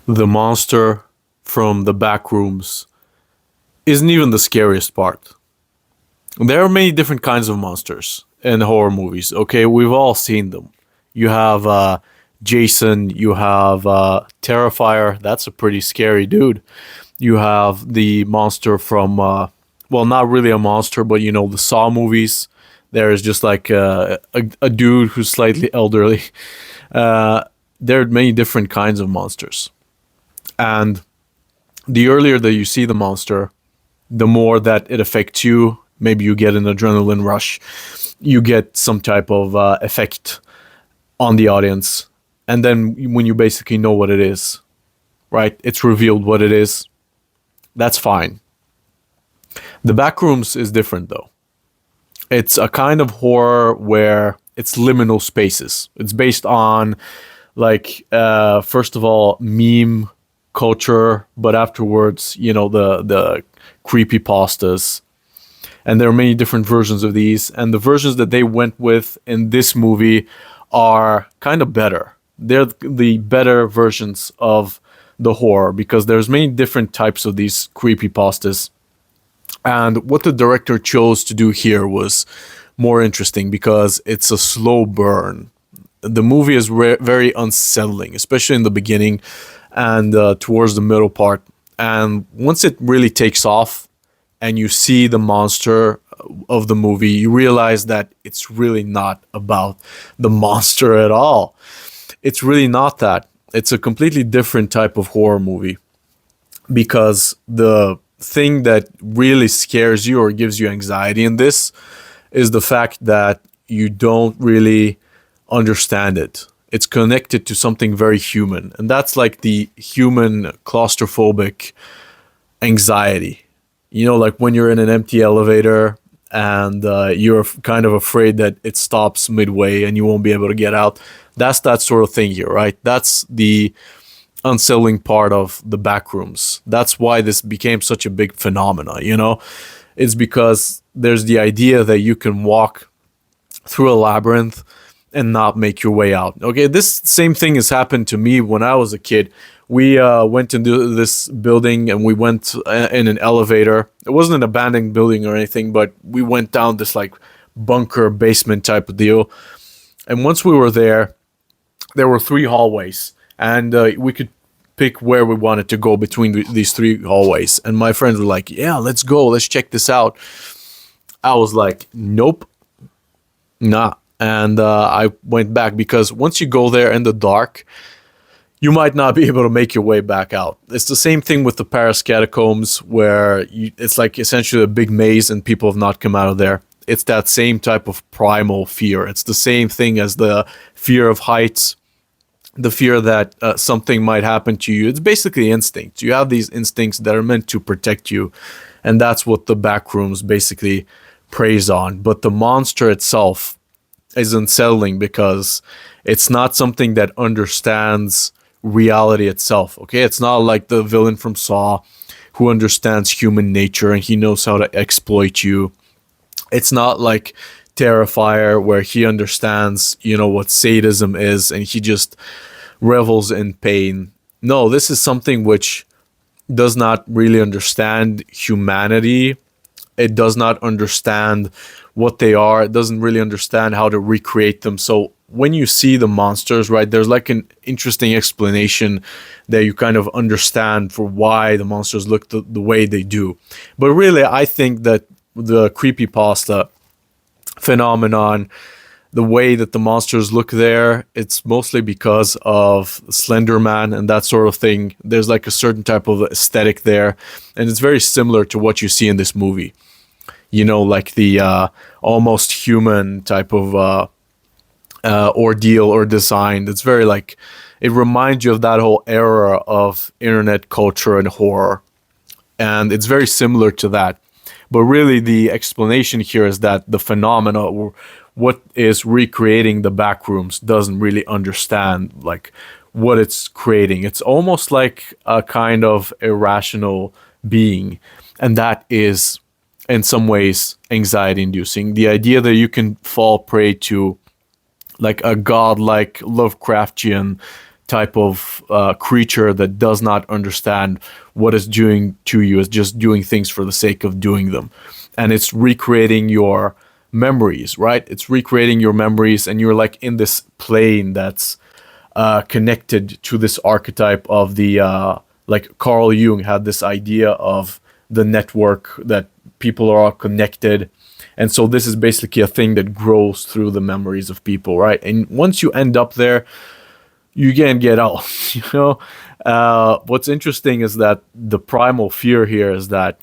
The monster from the Backrooms isn't even the scariest part. There are many different kinds of monsters in horror movies. Okay, we've all seen them. You have Jason, you have Terrifier, that's a pretty scary dude. You have the monster from, well, not really a monster, but the Saw movies. There is just like a dude who's slightly elderly. Uh, there are many different kinds of monsters. And the earlier that you see the monster, the more that it affects you. Maybe you get an adrenaline rush, you get some type of effect on the audience. And then when you basically know what it is, right? It's revealed what it is. That's fine. The Backrooms is different though. It's a kind of horror where it's liminal spaces. It's based on like first of all meme culture, but afterwards, the creepy pastas. And there are many different versions of these, and the versions that they went with in this movie are kind of better. They're the better versions of the horror because there's many different types of these creepy pastas. And what the director chose to do here was more interesting because it's a slow burn. The movie is very unsettling, especially in the beginning and towards the middle part. And once it really takes off and you see the monster of the movie, you realize that it's really not about the monster at all. It's really not that. It's a completely different type of horror movie because the thing that really scares you or gives you anxiety in this is the fact that you don't really understand it. It's connected to something very human, and that's like the human claustrophobic anxiety. Like when you're in an empty elevator and you're kind of afraid that it stops midway and you won't be able to get out. That's that sort of thing here, right? That's the unsettling part of the Backrooms. That's why this became such a big phenomena. It's because there's the idea that you can walk through a labyrinth and not make your way out. Okay, this same thing has happened to me when I was a kid. We went into this building and we went in an elevator. It wasn't an abandoned building or anything, but we went down this like bunker basement type of deal. And once we were there were 3 hallways, and we could pick where we wanted to go between these 3 hallways. And my friends were like, "Yeah, let's go. Let's check this out." I was like, "Nope, nah." And I went back because once you go there in the dark, you might not be able to make your way back out. It's the same thing with the Paris catacombs where it's like essentially a big maze and people have not come out of there. It's that same type of primal fear. It's the same thing as the fear of heights, the fear that something might happen to you. It's basically instincts. You have these instincts that are meant to protect you. And that's what the Backrooms basically preys on. But the monster itself is unsettling because it's not something that understands reality itself. Okay, it's not like the villain from Saw who understands human nature and he knows how to exploit you. It's not like Terrifier where he understands, what sadism is and he just revels in pain. No, this is something which does not really understand humanity. It does not understand what they are. It doesn't really understand how to recreate them. So when you see the monsters, right, there's like an interesting explanation that you kind of understand for why the monsters look the way they do. But really, I think that the creepypasta phenomenon, the way that the monsters look there, it's mostly because of Slender Man and that sort of thing. There's like a certain type of aesthetic there, and it's very similar to what you see in this movie. Like the almost human type of ordeal or design. It's very like, it reminds you of that whole era of internet culture and horror. And it's very similar to that. But really the explanation here is that the phenomena or what is recreating the Backrooms doesn't really understand like what it's creating. It's almost like a kind of irrational being. And that is in some ways anxiety inducing. The idea that you can fall prey to like a godlike Lovecraftian type of creature that does not understand what it's doing to you. It's just doing things for the sake of doing them. And it's recreating your memories, right? It's recreating your memories, and you're like in this plane that's connected to this archetype of the like Carl Jung had this idea of the network that people are all connected. And so this is basically a thing that grows through the memories of people, right? And once you end up there, you can't get out. You know, what's interesting is that the primal fear here is that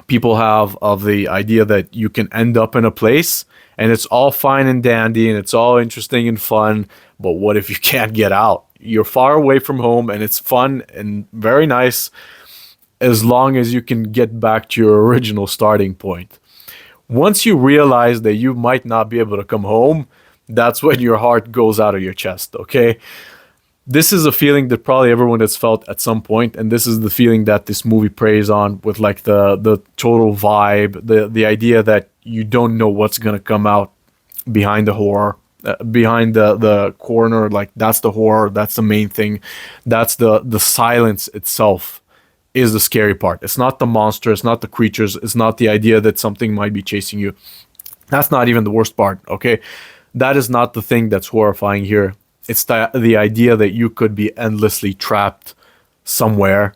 people have of the idea that you can end up in a place and it's all fine and dandy and it's all interesting and fun, but what if you can't get out? You're far away from home and it's fun and very nice as long as you can get back to your original starting point. Once you realize that you might not be able to come home, that's when your heart goes out of your chest, okay? This is a feeling that probably everyone has felt at some point, and this is the feeling that this movie preys on with like the total vibe, the idea that you don't know what's gonna come out behind the horror, behind the corner. Like that's the horror, that's the main thing, that's the silence itself is the scary part. It's not the monster, it's not the creatures, it's not the idea that something might be chasing you. That's not even the worst part, okay? That is not the thing that's horrifying here. It's the idea that you could be endlessly trapped somewhere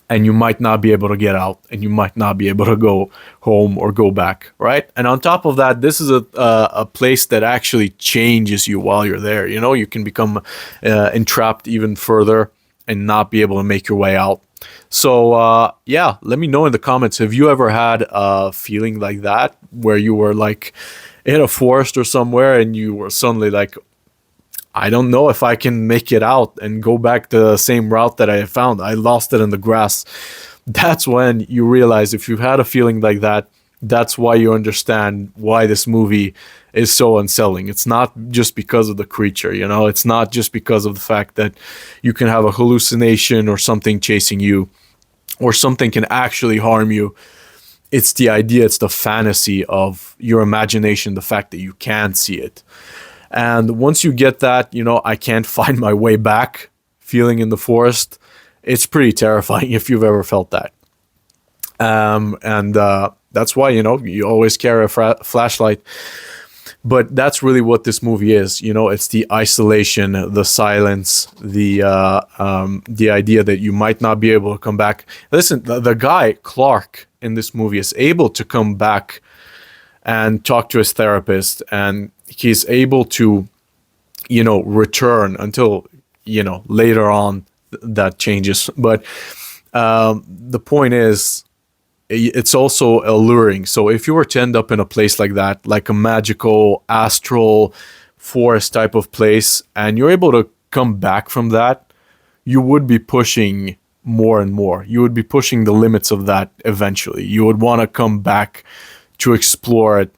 and you might not be able to get out and you might not be able to go home or go back, right? And on top of that, this is a place that actually changes you while you're there. You know, you can become entrapped even further and not be able to make your way out. So yeah, let me know in the comments, have you ever had a feeling like that where you were like in a forest or somewhere and you were suddenly like, I don't know if I can make it out and go back the same route that I found. I lost it in the grass. That's when you realize, if you've had a feeling like that, that's why you understand why this movie is so unsettling. It's not just because of the creature, you know, it's not just because of the fact that you can have a hallucination or something chasing you or something can actually harm you. It's the idea, it's the fantasy of your imagination, the fact that you can see it. And once you get that, you know, I can't find my way back feeling in the forest, it's pretty terrifying if you've ever felt that. That's why, you know, you always carry a flashlight. But that's really what this movie is. You know, it's the isolation, the silence, the idea that you might not be able to come back. Listen, the guy, Clark, in this movie is able to come back and talk to his therapist, and he's able to, you know, return until, you know, later on that changes. But the point is, it's also alluring. So if you were to end up in a place like that, like a magical astral forest type of place, and you're able to come back from that, you would be pushing more and more. You would be pushing the limits of that eventually. You would want to come back to explore it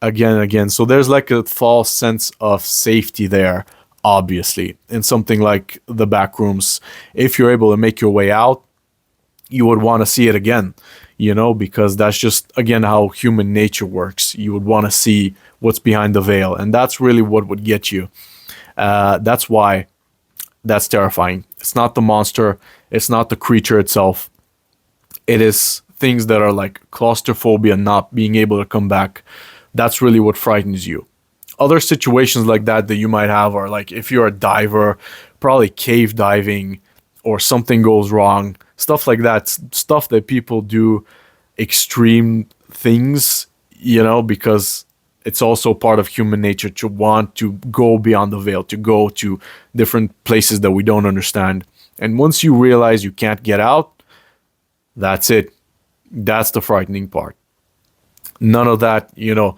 again and again. So there's like a false sense of safety there, obviously, in something like the Backrooms. If you're able to make your way out, you would want to see it again, you know, because that's just, again, how human nature works. You would want to see what's behind the veil, and that's really what would get you. That's why that's terrifying. It's not the monster, it's not the creature itself. It is things that are like claustrophobia, not being able to come back. That's really what frightens you. Other situations like that you might have are like, if you're a diver, probably cave diving, or something goes wrong, stuff like that, stuff that people do, extreme things, you know, because it's also part of human nature to want to go beyond the veil, to go to different places that we don't understand. And once you realize you can't get out, that's it. That's the frightening part. None of that, you know,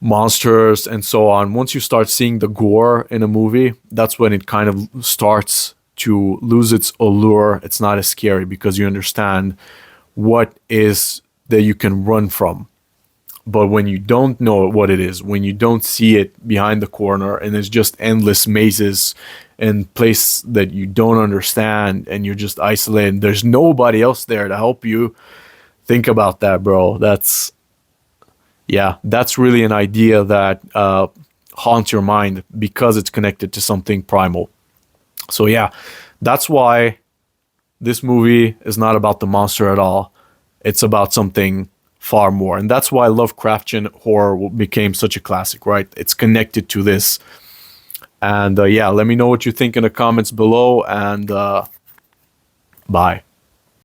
monsters and so on. Once you start seeing the gore in a movie, that's when it kind of starts to lose its allure. It's not as scary because you understand what is that you can run from. But when you don't know what it is, when you don't see it behind the corner and it's just endless mazes and place that you don't understand and you're just isolated, there's nobody else there to help you. Think about that, bro. That's really an idea that haunts your mind because it's connected to something primal. So yeah, that's why this movie is not about the monster at all. It's about something far more. And that's why Lovecraftian horror became such a classic, right? It's connected to this. And yeah, let me know what you think in the comments below. And bye.